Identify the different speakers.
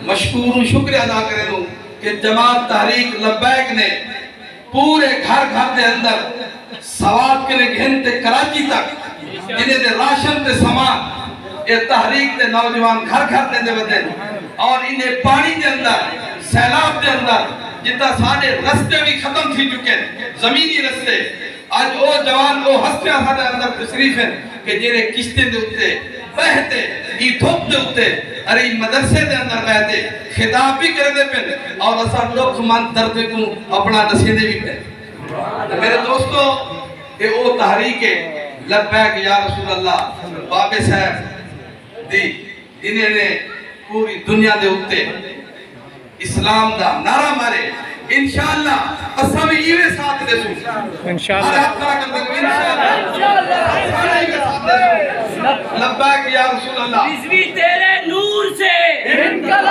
Speaker 1: مشکور شکر ادا کرے لوں کہ جماعت تحریک لبیک نے پورے گھر گھر دے اندر سواد کے لئے گھنتے کراچی تک انہیں دے راشن دے سامان یہ تحریک دے نوجوان گھر گھر دے دے بدے اور انہیں پانی دے اندر سیلاب دے اندر جتا سارے رستے بھی ختم تھی چکے زمینی رستے آج وہ جوان وہ ہستیاں سارے اندر تشریف ہیں کہ جیرے کشتے دے ہوتے بہتے ای دھوپ دے ہوتے ارے مدرسے دے اندر بہتے خطاب بھی کر دے پہن اور اسا لوگ من درد کو اپنا نصیدے بھی پہن میرے دوستو کہ وہ تحریک لبیک یا رسول اللہ بابے صاحب دی انہیں نے پوری دنیا دے ہوتے اسلام دا نعرہ مارے انشاءاللہ اسا میں یہ ساتھ دے سوں انشاءاللہ لبیک یا رسول اللہ
Speaker 2: بسمی تیرے نور سے انقلاب